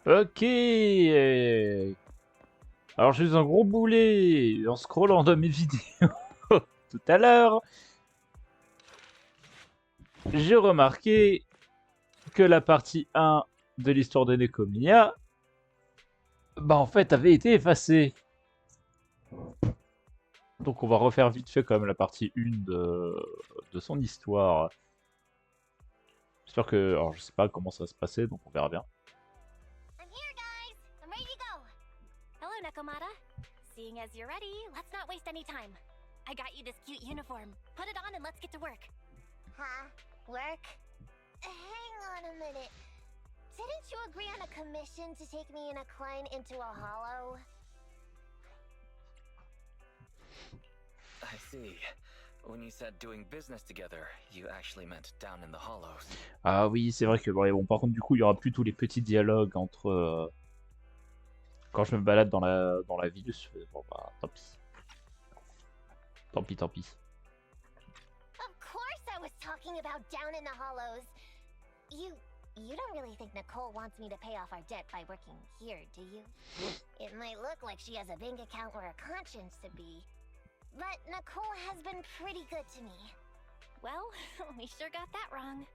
Ok. Alors j'ai eu un gros boulet en scrollant dans mes vidéos tout à l'heure. J'ai remarqué que la partie 1 de l'histoire de Nekomiya, bah en fait, avait été effacée. Donc on va refaire vite fait quand même la partie 1 de son histoire. J'espère que... Alors je sais pas comment ça va se passer, donc on verra bien. I'm here, guys. I'm ready to go. Hello, Nekomata. Seeing as you're ready, let's not waste any time. I got you this cute uniform. Put it on and let's get to work. Huh? Work? Hang on a minute. Didn't you agree on a commission to take me and a client into a hollow? I see. When you said doing business together, you actually meant down in the hollows. Ah oui, c'est vrai que bon, par contre du coup il y aura plus tous les petits dialogues entre quand je me balade dans la ville. Bon bah tant pis. Tant pis, tant pis. Of course I was talking about down in the hollows. You don't really think Nicole wants me to pay off our debt by working here, do you? It might look like she has a bank account or a conscience to be, but Nicole has been pretty good to me. Well, we sure got that wrong.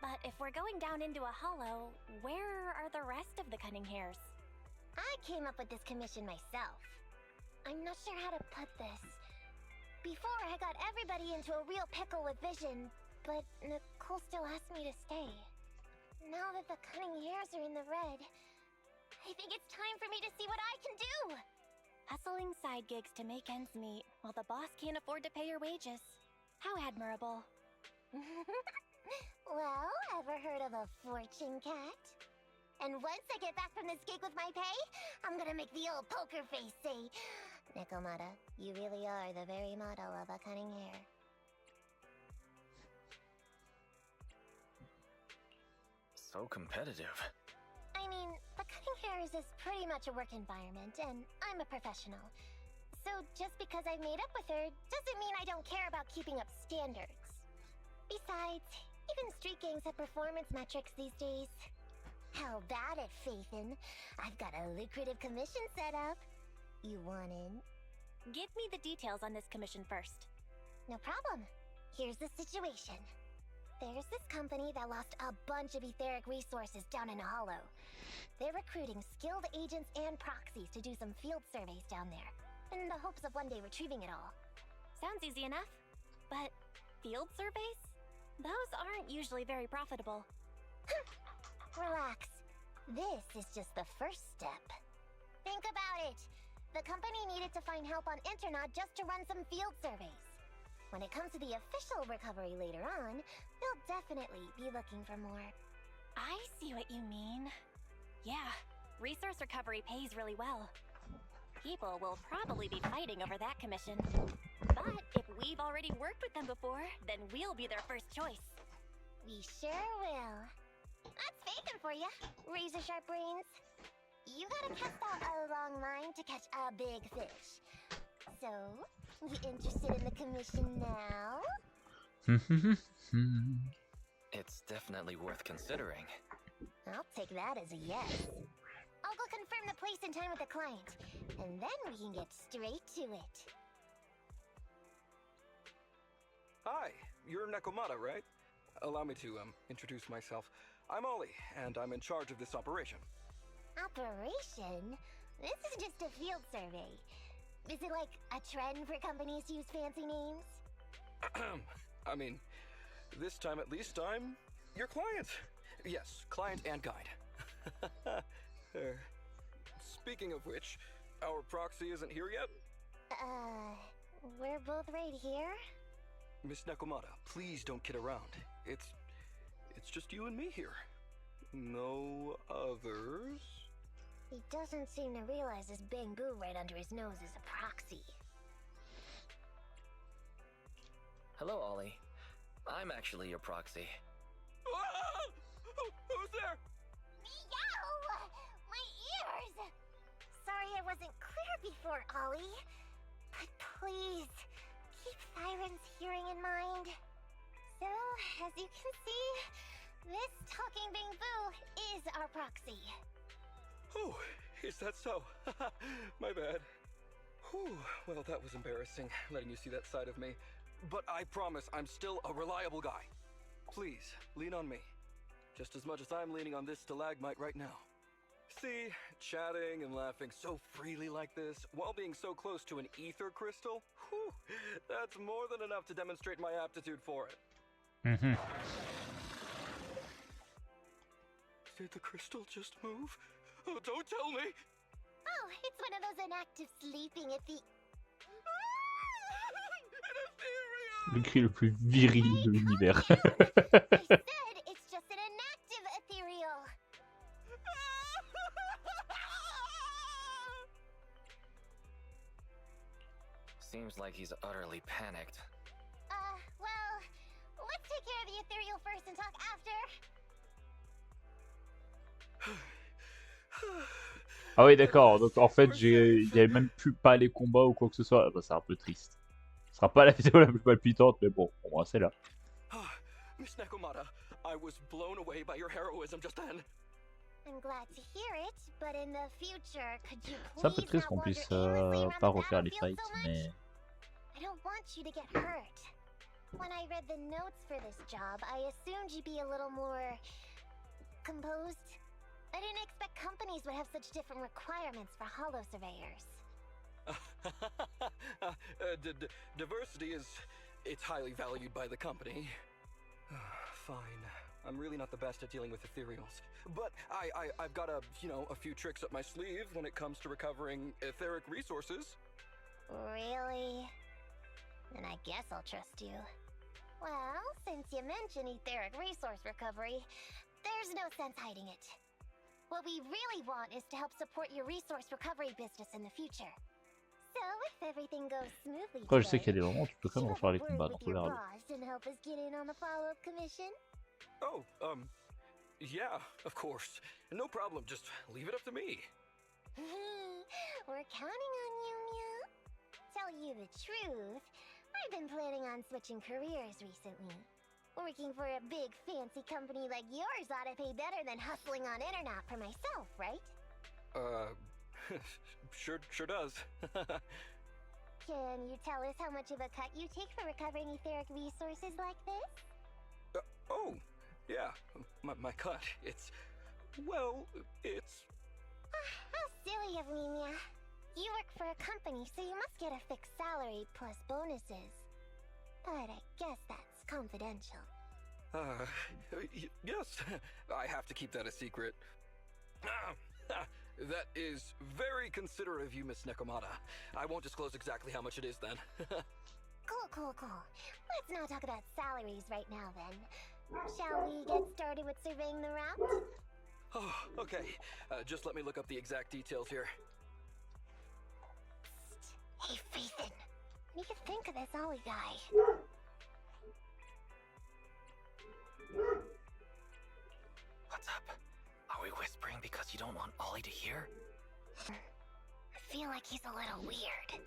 But if we're going down into a hollow, where are the rest of the cunning hairs? I came up with this commission myself. I'm not sure how to put this. Before, I got everybody into a real pickle with vision, but Nicole still asked me to stay. Now that the cunning hairs are in the red, I think it's time for me to see what I can do! Hustling side gigs to make ends meet, while the boss can't afford to pay her wages. How admirable. Well, ever heard of a fortune cat? And once I get back from this gig with my pay, I'm gonna make the old poker face say, Nekomata, you really are the very model of a cunning hair. So competitive. I mean, the cutting hairs is pretty much a work environment, and I'm a professional. So just because I've made up with her, doesn't mean I don't care about keeping up standards. Besides, even street gangs have performance metrics these days. How about it, Faithin? I've got a lucrative commission set up. You want in? Give me the details on this commission first. No problem. Here's the situation. There's this company that lost a bunch of etheric resources down in a hollow. They're recruiting skilled agents and proxies to do some field surveys down there, in the hopes of one day retrieving it all. Sounds easy enough. But field surveys? Those aren't usually very profitable. Relax. This is just the first step. Think about it. The company needed to find help on Internet just to run some field surveys. When it comes to the official recovery later on, they'll definitely be looking for more. I see what you mean. Yeah, resource recovery pays really well. People will probably be fighting over that commission. But if we've already worked with them before, then we'll be their first choice. We sure will. That's Faithin for ya, razor sharp brains. You gotta cast out a long line to catch a big fish. So, you interested in the commission now? It's definitely worth considering. I'll take that as a yes. I'll go confirm the place and time with the client, and then we can get straight to it. Hi, you're Nekomata, right? Allow me to, introduce myself. I'm Ollie, and I'm in charge of this operation. Operation? This is just a field survey. Is it like a trend for companies to use fancy names? I mean, this time at least I'm your client. Yes, client and guide. Speaking of which, our proxy isn't here yet? We're both right here. Miss Nekomata, please don't kid around. It's just you and me here. No others? He doesn't seem to realize this bamboo right under his nose is a proxy. Hello, Ollie. I'm actually your proxy. Ah! Who's there? Meow! My ears! Sorry I wasn't clear before, Ollie. But please, keep Siren's hearing in mind. So, as you can see, this talking bamboo is our proxy. Oh, is that so? My bad. Whew, well, that was embarrassing, letting you see that side of me. But I promise I'm still a reliable guy. Please, lean on me. Just as much as I'm leaning on this stalagmite right now. See, chatting and laughing so freely like this, while being so close to an ether crystal, whew, that's more than enough to demonstrate my aptitude for it. Did the crystal just move? Oh, don't tell me! Oh, it's one of those inactive sleeping at the... Le cri le plus viril de l'univers. I said it's just an inactive ethereal. Seems like he's utterly panicked. Well, let's take care of the ethereal first and talk after. Ah oui, d'accord. Donc en fait, il n'y avait même plus pas les combats ou quoi que ce soit. Ah bah, c'est un peu triste. Ce sera pas la vidéo la plus palpitante, mais bon, au moins c'est là. Miss Nekomata, I was blown away by your heroism just then. I'm glad to hear it, but in the future, could you C'est un peu please triste not qu'on wander puisse aimlessly around pas the refaire les battlefield fights, so much? mais... I don't want you to get hurt. When I read the notes for this job, I assumed you'd be a little more... composed. I didn't expect companies would have such different requirements for holo surveyors. Diversity is... it's highly valued by the company. Fine. I'm really not the best at dealing with ethereals. But I've got a few tricks up my sleeve when it comes to recovering etheric resources. Really? Then I guess I'll trust you. Well, since you mentioned etheric resource recovery, there's no sense hiding it. What we really want is to help support your resource recovery business in the future. So, if everything goes smoothly Après, je sais qu'il y a today, des moments où tu peux quand même refaire les combats, donc on verra bien. and help us get in on the follow-up commission? Oh, yeah, of course. No problem, just leave it up to me. We're counting on you, Mia. Tell you the truth, I've been planning on switching careers recently. Working for a big fancy company like yours ought to pay better than hustling on internet for myself, right? Sure does. Can you tell us how much of a cut you take for recovering etheric resources like this? Oh, yeah, my cut, it's... well, it's... How silly of me, Mia. You work for a company, so you must get a fixed salary plus bonuses. But I guess that's confidential. Yes, I have to keep that a secret. That is very considerate of you, Miss Nekomata. I won't disclose exactly how much it is then. Cool. Let's not talk about salaries right now then. Shall we get started with surveying the route? Oh, okay. Just let me look up the exact details here. Psst. Hey, Ethan. What do you think of this Ollie guy? What's up? Are we whispering because you don't want Ollie to hear? I feel like he's a little weird.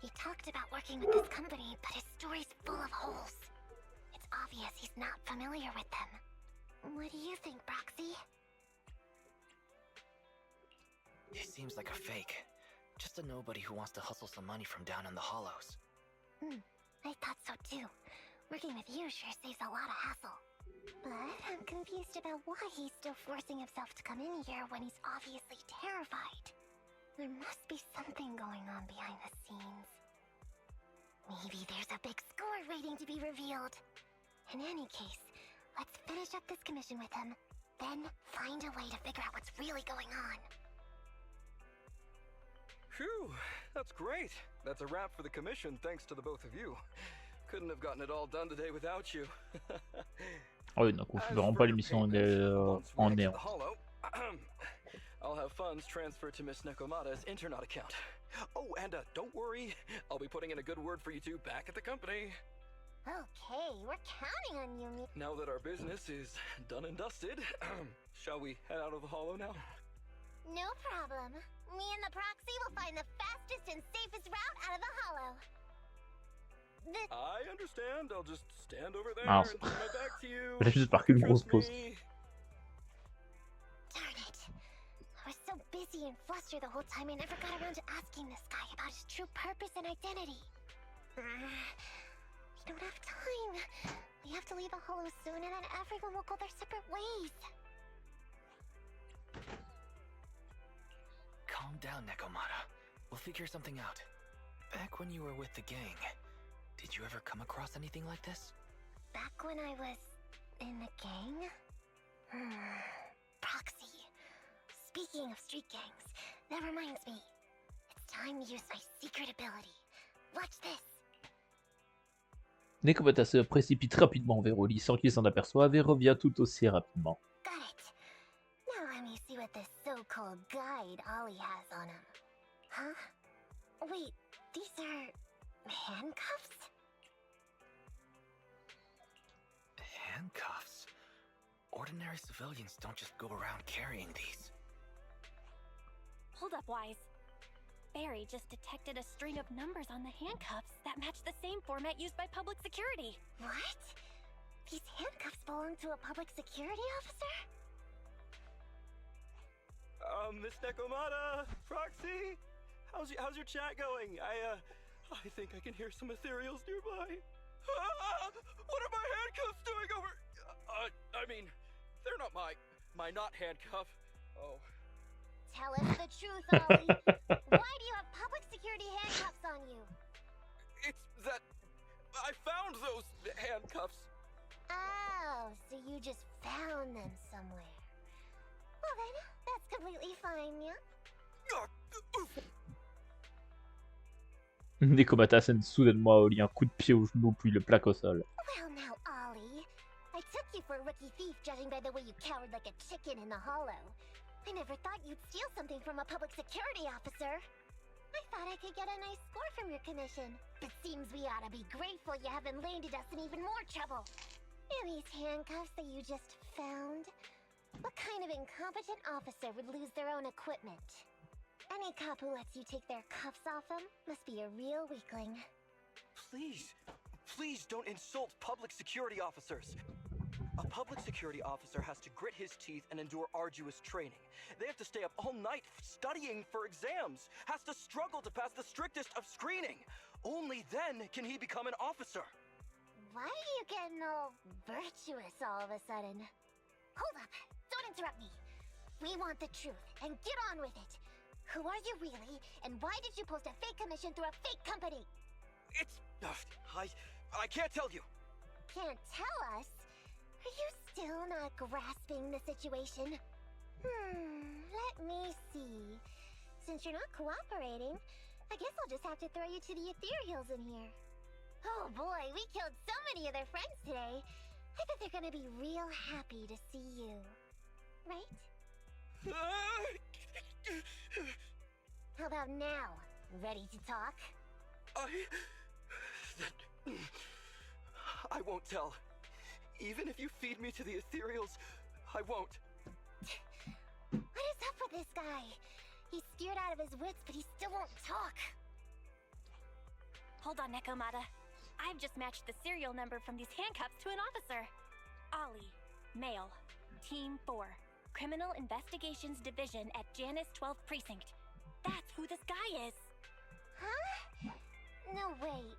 He talked about working with this company, but his story's full of holes. It's obvious he's not familiar with them. What do you think, Broxy? He seems like a fake. Just a nobody who wants to hustle some money from down in the hollows. I thought so too. Working with you sure saves a lot of hassle. But I'm confused about why he's still forcing himself to come in here when he's obviously terrified. There must be something going on behind the scenes. Maybe there's a big score waiting to be revealed. In any case, let's finish up this commission with him, then find a way to figure out what's really going on. Phew, that's great. That's a wrap for the commission thanks to the both of you. Couldn't have gotten it all done today without you. Ah oui, donc on fait vraiment pas l'émission en néant. I'll have funds transferred to Miss Nekomata's internet account. Oh, and don't worry, I'll be putting in a good word for you two back at the company. Okay, we're counting on you, Mi. Now that our business is done and dusted, shall we head out of the hollow now? No problem. Me and the proxy will find the fastest and safest route out of the hollow. I understand. I'll just stand over there Ah, and turn my back to you. J'ai juste marqué une grosse Trust pause. me. Darn it. I was so busy being flustered the whole time I never got around to asking this guy about his true purpose and identity. We don't have time. We have to leave a hollow soon and then everyone will go their separate ways. Calm down, Nekomata. We'll figure something out. Back when you were with the gang, did you ever come across anything like this? Back when I was in the gang? Proxy. Speaking of street gangs, that reminds me. It's time to use my secret ability. Watch this. Nekomata se précipite rapidement vers Oli sans qu'il s'en aperçoive et revient tout aussi rapidement. Got it. Now let me see what this so-called guide Ollie has on him. Huh? Wait, these are handcuffs? Handcuffs? Ordinary civilians don't just go around carrying these. Hold up, Wise. Barry just detected a string of numbers on the handcuffs that match the same format used by public security. What? These handcuffs belong to a public security officer? Miss Nekomata, Proxy, how's your chat going? I think I can hear some ethereals nearby. What are my handcuffs doing over? I mean, they're not my not handcuff. Oh. Tell us the truth, Ollie. Why do you have public security handcuffs on you? It's that I found those handcuffs. Oh, so you just found them somewhere. Well then, that's completely fine, yeah? Nekomata scène soudainement à Oli un coup de pied au genou puis le plaque au sol. Well now, Ollie. I took you for a rookie thief judging by the way you cowered like a chicken in the hollow. I never thought you'd steal something from a public security officer. I thought I could get a nice score from your commission. But seems we ought to be grateful you haven't landed us in even more trouble. And these handcuffs that you just found? What kind of incompetent officer would lose their own equipment? Any cop who lets you take their cuffs off them must be a real weakling. Please don't insult public security officers. A public security officer has to grit his teeth and endure arduous training. They have to stay up all night studying for exams, has to struggle to pass the strictest of screening. Only then can he become an officer. Why are you getting all virtuous all of a sudden? Hold up, don't interrupt me. We want the truth, and get on with it. Who are you really, and why did you post a fake commission through a fake company? It's... I can't tell you. Can't tell us? Are you still not grasping the situation? Let me see. Since you're not cooperating, I guess I'll just have to throw you to the ethereals in here. Oh boy, we killed so many of their friends today. I bet they're gonna be real happy to see you. Right? How about now? Ready to talk? I won't tell. Even if you feed me to the ethereals, I won't. What is up with this guy? He's scared out of his wits, but he still won't talk. Hold on, Nekomata. I've just matched the serial number from these handcuffs to an officer. Ollie, male, Team 4, Criminal Investigations Division at Janus 12th Precinct. That's who this guy is. Huh? No, wait.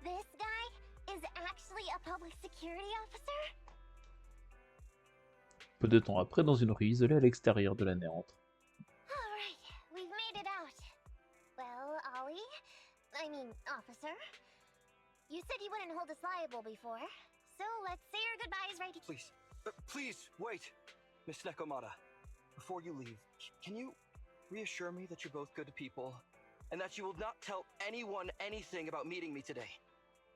This guy is actually a public security officer? Peu de temps après, dans une rue isolée à l'extérieur de la néantre. Alright, we've made it out. Well, officer, you said you wouldn't hold us liable before, so let's say our goodbyes right here. Please, wait. Miss Nekomata, before you leave, can you reassure me that you're both good people, and that you will not tell anyone anything about meeting me today?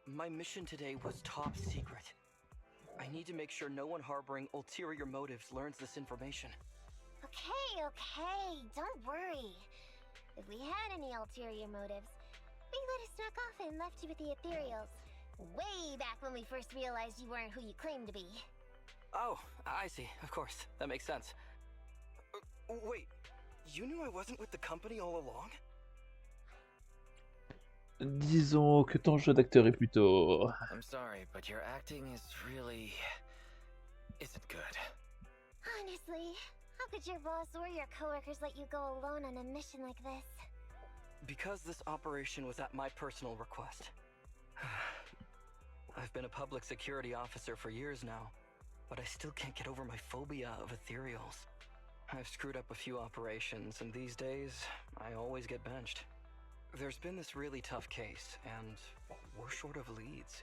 My mission today was top secret. I need to make sure no one harboring ulterior motives learns this information. Okay, don't worry. If we had any ulterior motives, we would have snuck off and left you with the ethereals. Way back when we first realized you weren't who you claimed to be. Oh, I see. Of course. That makes sense. Wait, you knew I wasn't with the company all along? Disons que ton jeu d'acteur est plutôt... I'm sorry, but your acting is really... isn't good. Honestly, How could your boss or your coworkers let you go alone on a mission like this? Because this operation was at my personal request. I've been a public security officer for years now, but I still can't get over my phobia of ethereals. I've screwed up a few operations, and these days, I always get benched. There's been this really tough case, and we're short of leads.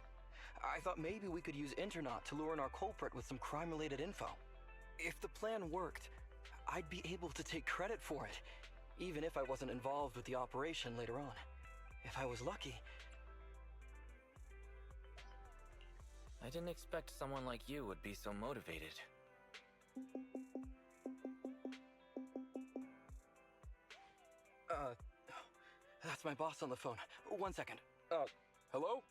I thought maybe we could use Internaut to lure in our culprit with some crime-related info. If the plan worked, I'd be able to take credit for it, even if I wasn't involved with the operation later on. If I was lucky. I didn't expect someone like you would be so motivated. That's my boss on the phone. 1 second. Hello?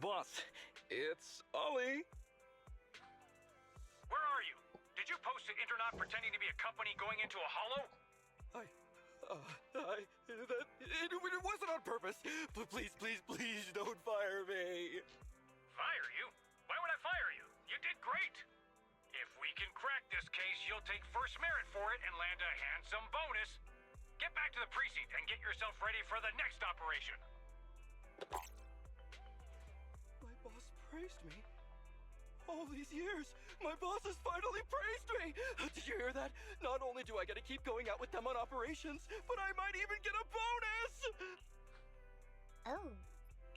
Boss, it's Ollie. Where are you? Did you post to Internaut pretending to be a company going into a hollow? It wasn't on purpose. Please, please, please don't fire me. Fire you? Why would I fire you? You did great. If we can crack this case, you'll take first merit for it and land a handsome bonus. Get back to the precinct and get yourself ready for the next operation. My boss praised me. All these years, my boss has finally praised me! Did you hear that? Not only do I get to keep going out with them on operations, but I might even get a bonus! Oh,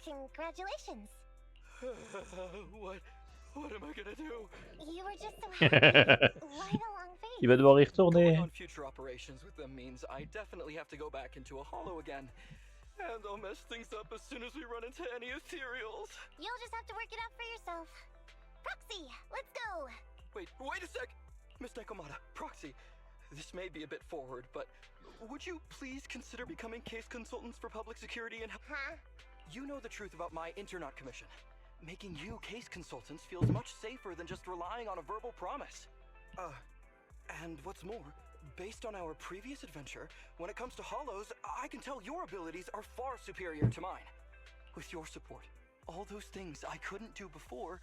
congratulations. What am I gonna do? You were just so happy. Why the long face? Il va devoir y Going retourner. on future operations with them means I definitely have to go back into a hollow again. And I'll mess things up as soon as we run into any ethereals. You'll just have to work it out for yourself. Proxy, let's go. Wait a sec! Miss Nekomata, Proxy, this may be a bit forward, but would you please consider becoming case consultants for public security and... Huh? You know the truth about my Internaut commission. Making you case consultants feels much safer than just relying on a verbal promise. And what's more, based on our previous adventure, when it comes to hollows, I can tell your abilities are far superior to mine. With your support, all those things I couldn't do before,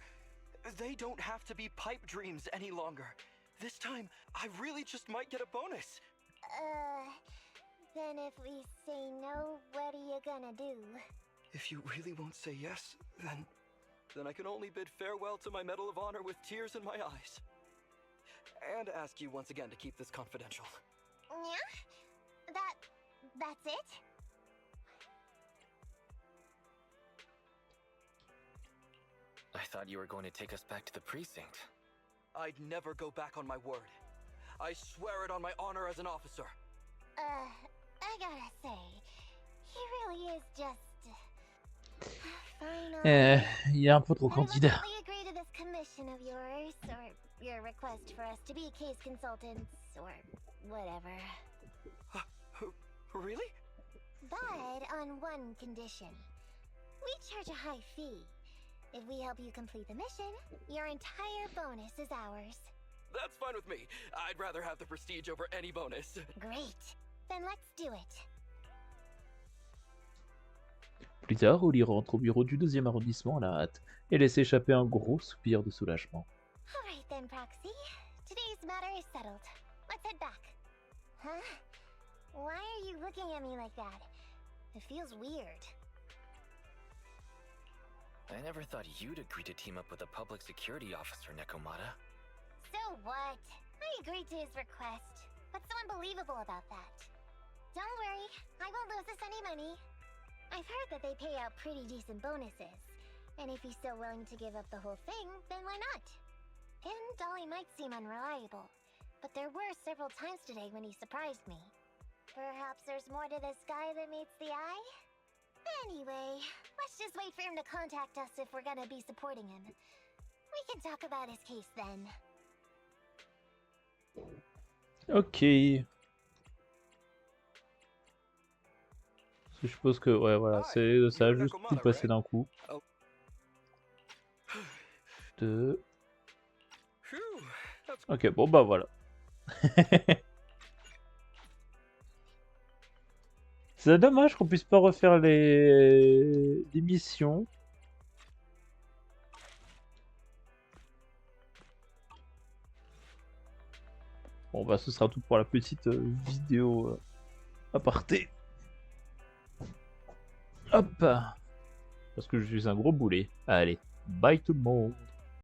they don't have to be pipe dreams any longer. This time, I really just might get a bonus. Then if we say no, what are you gonna do? If you really won't say yes, then I can only bid farewell to my Medal of Honor with tears in my eyes. And ask you once again to keep this confidential. Yeah? That's it? I thought you were going to take us back to the precinct. I'd never go back on my word. I swear it on my honor as an officer. I gotta say, he really is just... fine. Il est un peu trop I candidat. definitely agree to this commission of yours, or your request for us to be case consultants, or whatever. Really? But on one condition. We charge a high fee. If we help you complete the mission, your entire bonus is ours. That's fine with me. I'd rather have the prestige over any bonus. Great. Then let's do it. Plus tard, Oli rentre au bureau du 2e arrondissement à la hâte et laisse échapper un gros soupir de soulagement. Alright then, Proxy. Today's matter is settled. Let's head back. Huh? Why are you looking at me like that? It feels weird. I never thought you'd agree to team up with a public security officer, Nekomata. So what? I agreed to his request. What's so unbelievable about that? Don't worry, I won't lose us any money. I've heard that they pay out pretty decent bonuses. And if he's so willing to give up the whole thing, then why not? And Dolly might seem unreliable, but there were several times today when he surprised me. Perhaps there's more to this guy than meets the eye? Anyway, let's just wait for him to contact us if we're gonna be supporting him. We can talk about his case then. Ok. Je suppose que, ouais, voilà, ça a juste tout passé d'un coup. Deux. Ok, bon bah voilà. C'est dommage qu'on puisse pas refaire les missions. Bon bah ce sera tout pour la petite vidéo aparté. Hop. Parce que je suis un gros boulet. Allez, bye tout le monde.